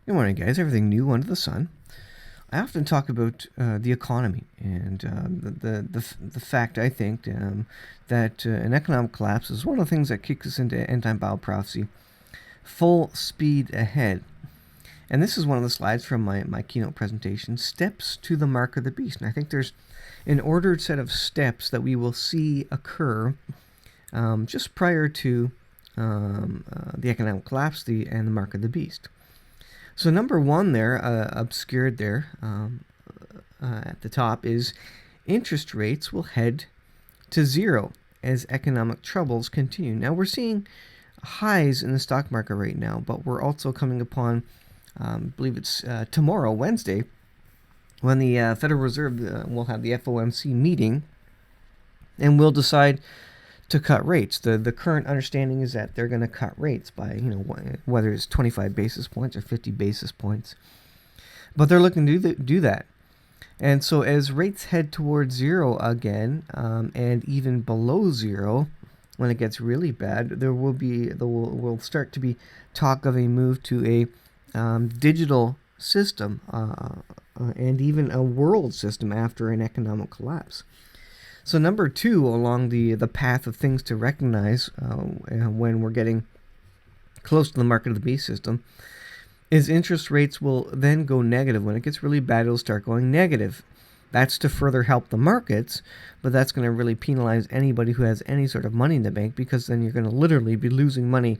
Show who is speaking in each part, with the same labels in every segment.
Speaker 1: Good morning, guys. Everything new under the sun. I often talk about the economy and the fact, I think, that an economic collapse is one of the things that kicks us into end-time Bible prophecy. Full speed ahead. And this is one of the slides from my keynote presentation, Steps to the Mark of the Beast. And I think there's an ordered set of steps that we will see occur just prior to the economic collapse and the Mark of the Beast. So number one there, obscured there at the top, is interest rates will head to zero as economic troubles continue. Now we're seeing highs in the stock market right now, but we're also coming upon, I believe it's tomorrow, Wednesday, when the Federal Reserve will have the FOMC meeting and will decide to cut rates. The current understanding is that they're going to cut rates by, whether it's 25 basis points or 50 basis points. But they're looking to do that. And so as rates head towards zero again, and even below zero, when it gets really bad, there will start to be talk of a move to a digital system and even a world system after an economic collapse. So number two along the path of things to recognize when we're getting close to the mark of the beast system is interest rates will then go negative. When it gets really bad, it'll start going negative. That's to further help the markets, but that's going to really penalize anybody who has any sort of money in the bank, because then you're going to literally be losing money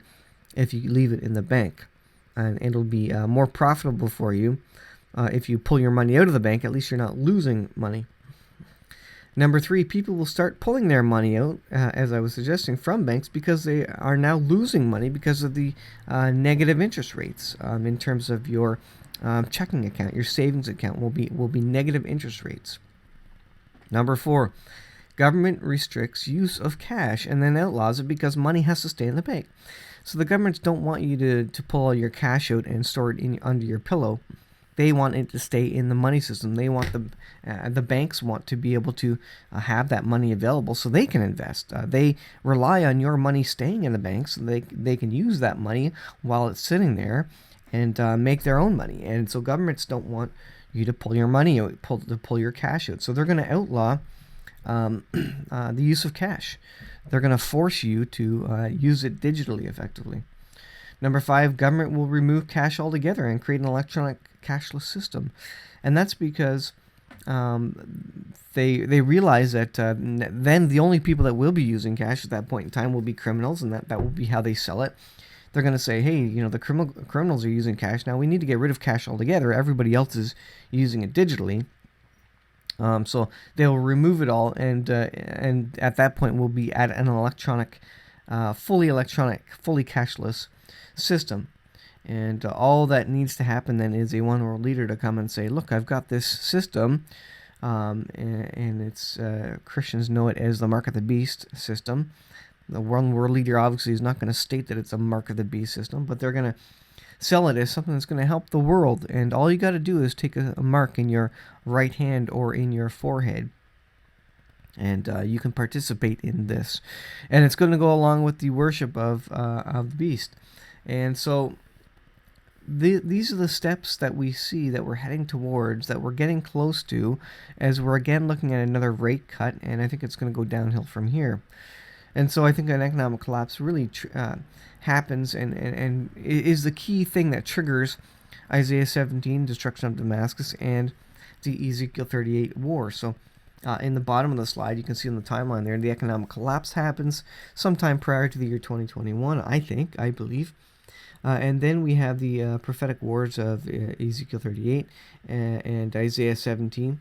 Speaker 1: if you leave it in the bank. And it'll be more profitable for you if you pull your money out of the bank. At least you're not losing money. Number three, people will start pulling their money out, as I was suggesting, from banks because they are now losing money because of the negative interest rates in terms of your checking account. Your savings account will be negative interest rates. Number four, government restricts use of cash and then outlaws it because money has to stay in the bank. So the governments don't want you to pull all your cash out and store it under your pillow. They want it to stay in the money system. They want the banks want to be able to have that money available so they can invest. They rely on your money staying in the banks so they can use that money while it's sitting there and make their own money. And so governments don't want you to pull your money out, pull your cash out. So they're going to outlaw the use of cash. They're going to force you to use it digitally effectively. Number five, government will remove cash altogether and create an electronic cashless system. And that's because they realize that then the only people that will be using cash at that point in time will be criminals, and that will be how they sell it. They're going to say, hey, the criminals are using cash. Now we need to get rid of cash altogether. Everybody else is using it digitally. So they'll remove it all, and at that point we'll be at an fully cashless system. And all that needs to happen then is a one world leader to come and say, look, I've got this system, and it's Christians know it as the mark of the beast system. The one world leader obviously is not going to state that it's a mark of the beast system, but they're going to sell it as something that's going to help the world. And all you got to do is take a mark in your right hand or in your forehead, and you can participate in this. And it's going to go along with the worship of the beast. And so these are the steps that we see that we're heading towards, that we're getting close to, as we're again looking at another rate cut, and I think it's going to go downhill from here. And so I think an economic collapse really happens and is the key thing that triggers Isaiah 17, destruction of Damascus, and the Ezekiel 38 war. So in the bottom of the slide, you can see on the timeline there, the economic collapse happens sometime prior to the year 2021, I believe. And then we have the prophetic words of Ezekiel 38 and Isaiah 17.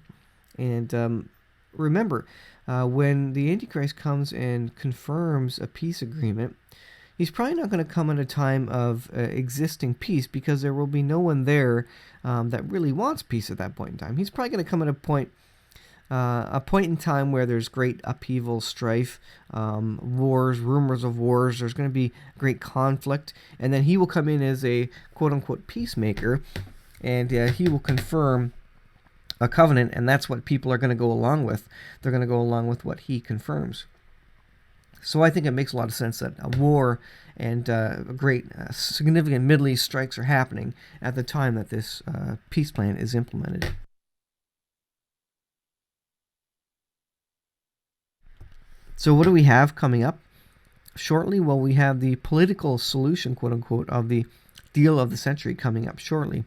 Speaker 1: And remember, when the Antichrist comes and confirms a peace agreement, he's probably not going to come at a time of existing peace, because there will be no one there that really wants peace at that point in time. He's probably going to come at a point in time where there's great upheaval, strife, wars, rumors of wars. There's going to be great conflict, and then he will come in as a quote-unquote peacemaker, and he will confirm a covenant, and that's what people are going to go along with. They're going to go along with what he confirms. So I think it makes a lot of sense that a war and great significant Middle East strikes are happening at the time that this peace plan is implemented. So what do we have coming up shortly? Well, we have the political solution, quote unquote, of the deal of the century coming up shortly,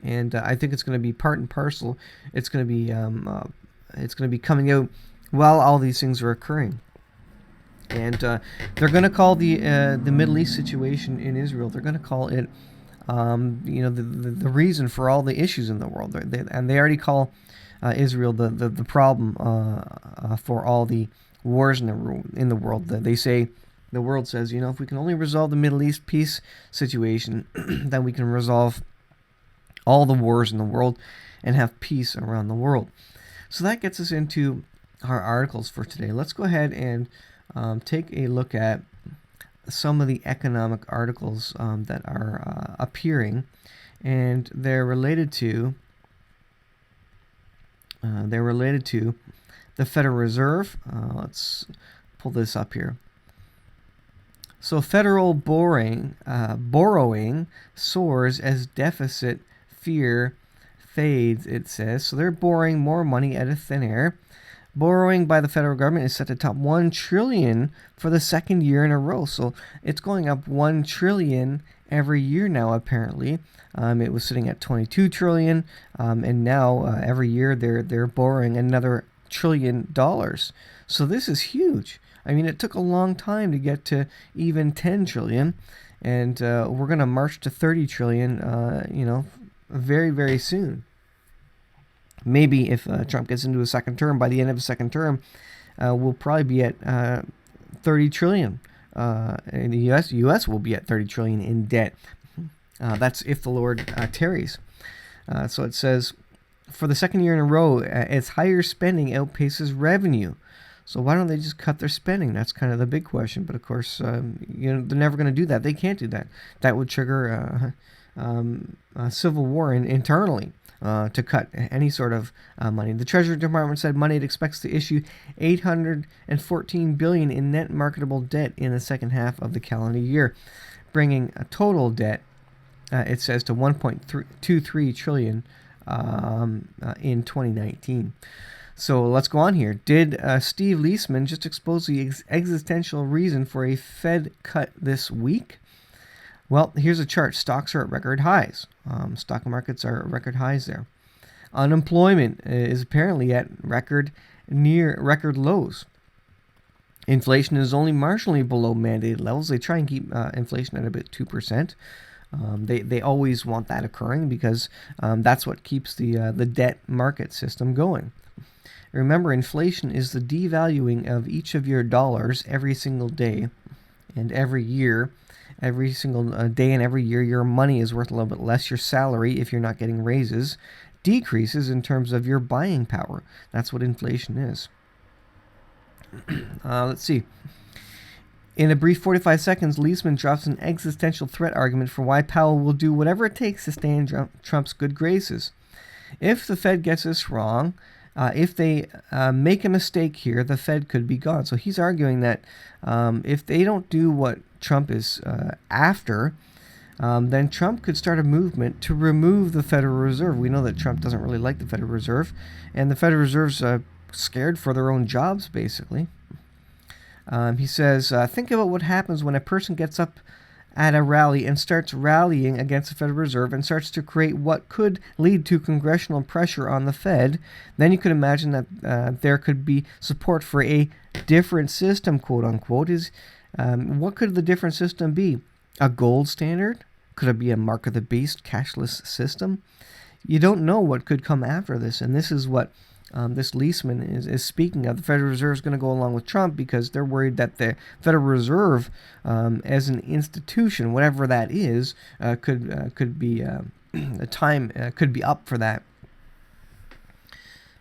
Speaker 1: and I think it's going to be part and parcel. It's going to be coming out while all these things are occurring, and they're going to call the Middle East situation in Israel. They're going to call it, the reason for all the issues in the world. And they already call Israel the problem for all the wars in the world. They say, the world says, if we can only resolve the Middle East peace situation, then we can resolve all the wars in the world and have peace around the world. So that gets us into our articles for today. Let's go ahead and take a look at some of the economic articles that are appearing, and they're related to the Federal Reserve. Let's pull this up here. So federal borrowing soars as deficit fear fades, it says. So they're borrowing more money out of thin air. Borrowing by the federal government is set to top $1 trillion for the second year in a row. So it's going up $1 trillion every year now, apparently. It was sitting at $22 trillion, and now every year they're borrowing another $1 trillion. So this is huge. I mean, it took a long time to get to even 10 trillion, and we're going to march to 30 trillion, very, very soon. Maybe if Trump gets into a second term, by the end of a second term, we'll probably be at 30 trillion. In the U.S. will be at 30 trillion in debt. That's if the Lord tarries. So it says, for the second year in a row, its higher spending outpaces revenue. So why don't they just cut their spending? That's kind of the big question. But of course, they're never going to do that. They can't do that. That would trigger a civil war internally to cut any sort of money. The Treasury Department said Monday it expects to issue $814 billion in net marketable debt in the second half of the calendar year, bringing a total debt, it says, to $1.23 trillion in 2019. So let's go on here. Did Steve Leisman just expose the existential reason for a Fed cut this week? Well, here's a chart. Stocks are at record highs. Stock markets are at record highs there. Unemployment is apparently at near record lows. Inflation is only marginally below mandated levels. They try and keep inflation at about 2%. They always want that occurring because that's what keeps the debt market system going. Remember, inflation is the devaluing of each of your dollars every single day and every year. Every single day and every year, your money is worth a little bit less. Your salary, if you're not getting raises, decreases in terms of your buying power. That's what inflation is. Let's see. In a brief 45 seconds, Leisman drops an existential threat argument for why Powell will do whatever it takes to stay in Trump's good graces. If the Fed gets this wrong, if they make a mistake here, the Fed could be gone. So he's arguing that if they don't do what Trump is after, then Trump could start a movement to remove the Federal Reserve. We know that Trump doesn't really like the Federal Reserve, and the Federal Reserve's scared for their own jobs, basically. He says, think about what happens when a person gets up at a rally and starts rallying against the Federal Reserve and starts to create what could lead to congressional pressure on the Fed. Then you could imagine that there could be support for a different system, quote unquote. What could the different system be? A gold standard? Could it be a mark of the beast cashless system? You don't know what could come after this, and this is what this Leisman is speaking of. The Federal Reserve is going to go along with Trump because they're worried that the Federal Reserve, as an institution, whatever that is, could be the time could be up for that.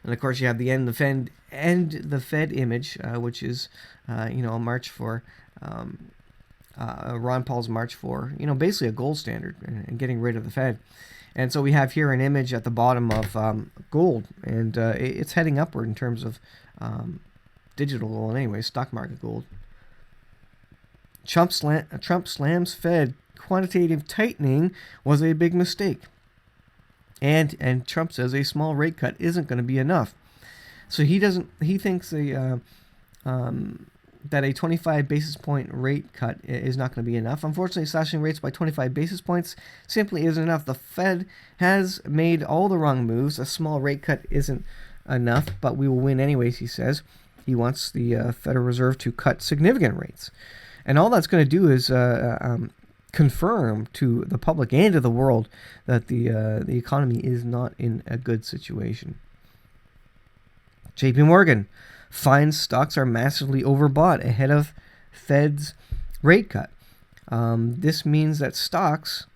Speaker 1: And of course, you have the end the Fed image, which is a march for Ron Paul's march for basically a gold standard and getting rid of the Fed. And so we have here an image at the bottom of gold, and it's heading upward in terms of digital gold anyway, stock market gold. Trump slams Fed. Quantitative tightening was a big mistake. And Trump says a small rate cut isn't going to be enough. So he thinks that a 25 basis point rate cut is not going to be enough. Unfortunately, slashing rates by 25 basis points simply isn't enough. The Fed has made all the wrong moves. A small rate cut isn't enough, but we will win anyways, he says. He wants the Federal Reserve to cut significant rates. And all that's going to do is confirm to the public and to the world that the economy is not in a good situation. JP Morgan finds stocks are massively overbought ahead of Fed's rate cut. This means that stocks,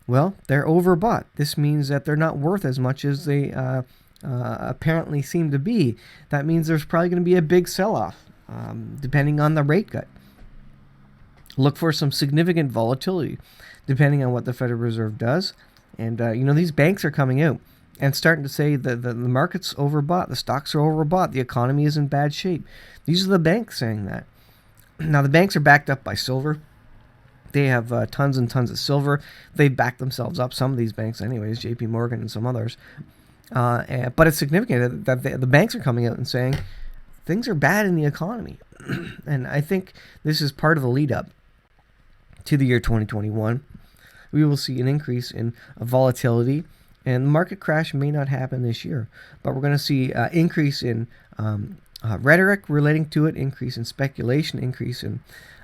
Speaker 1: well, they're overbought. This means that they're not worth as much as they apparently seem to be. That means there's probably going to be a big sell-off, depending on the rate cut. Look for some significant volatility, depending on what the Federal Reserve does. And, these banks are coming out and starting to say that the market's overbought, the stocks are overbought, the economy is in bad shape. These are the banks saying that. Now, the banks are backed up by silver. They have tons and tons of silver. They back themselves up, some of these banks anyways, JP Morgan and some others. But it's significant that the banks are coming out and saying things are bad in the economy. And I think this is part of the lead up to the year 2021. We will see an increase in volatility, and the market crash may not happen this year, but we're going to see increase in rhetoric relating to it, increase in speculation, increase in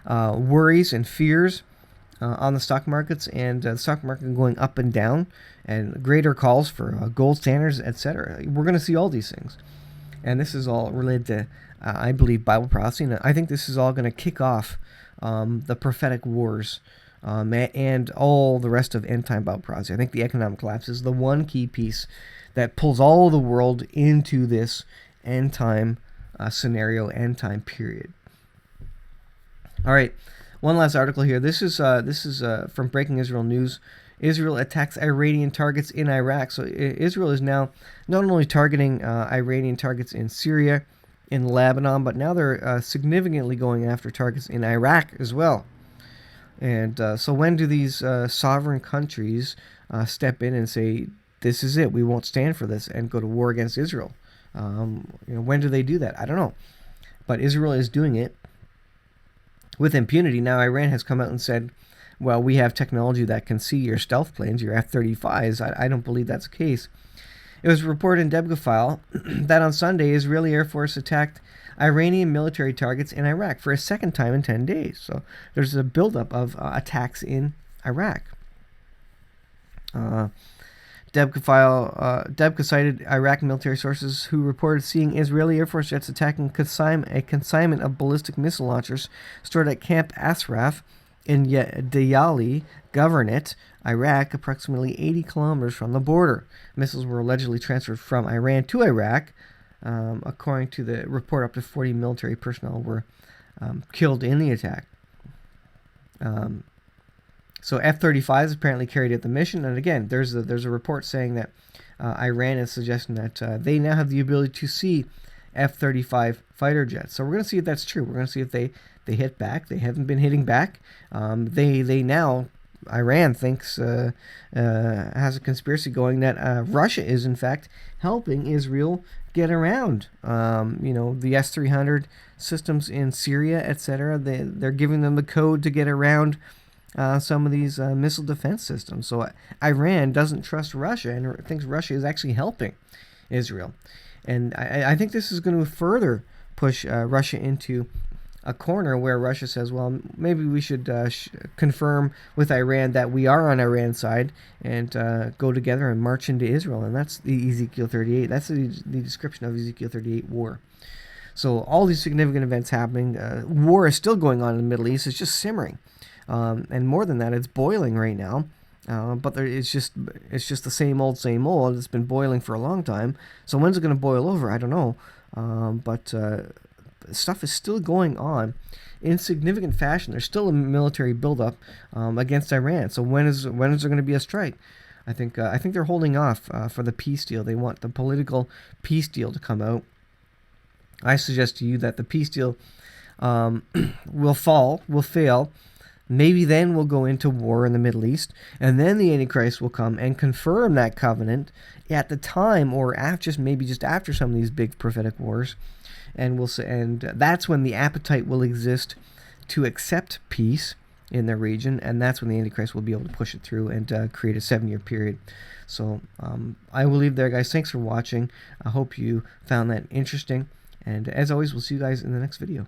Speaker 1: worries and fears on the stock markets, and the stock market going up and down, and greater calls for gold standards, etc. We're going to see all these things, and this is all related to, I believe, Bible prophecy, and I think this is all going to kick off the prophetic wars and all the rest of end-time Bible prophecy. I think the economic collapse is the one key piece that pulls all the world into this end-time scenario, end-time period. All right, one last article here. This is from Breaking Israel News. Israel attacks Iranian targets in Iraq. So Israel is now not only targeting Iranian targets in Syria, in Lebanon, but now they're significantly going after targets in Iraq as well. And so when do these sovereign countries step in and say, this is it, we won't stand for this, and go to war against Israel? When do they do that? I don't know. But Israel is doing it with impunity. Now Iran has come out and said, well, we have technology that can see your stealth planes, your F-35s. I don't believe that's the case. It was reported in Debka file that on Sunday, Israeli Air Force attacked Iranian military targets in Iraq for a second time in 10 days. So there's a buildup of attacks in Iraq. Debka cited Iraq military sources who reported seeing Israeli Air Force jets attacking a consignment of ballistic missile launchers stored at Camp Ashraf in Diyali Governorate, Iraq, approximately 80 kilometers from the border. Missiles were allegedly transferred from Iran to Iraq. According to the report, up to 40 military personnel were killed in the attack. So F-35s apparently carried out the mission. And again, there's a report saying that Iran is suggesting that they now have the ability to see F-35 fighter jets. So we're going to see if that's true. We're going to see if they hit back. They haven't been hitting back. They now, Iran thinks, has a conspiracy going that Russia is in fact helping Israel get around, the S-300 systems in Syria, etc. They're giving them the code to get around some of these missile defense systems. So Iran doesn't trust Russia and thinks Russia is actually helping Israel. And I think this is going to further push Russia into a corner where Russia says, well, maybe we should confirm with Iran that we are on Iran's side and go together and march into Israel. And that's the Ezekiel 38. That's the description of Ezekiel 38 war. So all these significant events happening. War is still going on in the Middle East. It's just simmering. And more than that, it's boiling right now. But it's just the same old. It's been boiling for a long time. So when's it going to boil over? I don't know. But stuff is still going on in significant fashion. There's still a military buildup against Iran. So when is there going to be a strike? I think they're holding off for the peace deal. They want the political peace deal to come out. I suggest to you that the peace deal will fall, will fail. Maybe then we'll go into war in the Middle East, and then the Antichrist will come and confirm that covenant at the time, or maybe just after some of these big prophetic wars, and that's when the appetite will exist to accept peace in their region, and that's when the Antichrist will be able to push it through and create a 7-year period. So I will leave there, guys. Thanks for watching. I hope you found that interesting, and as always, we'll see you guys in the next video.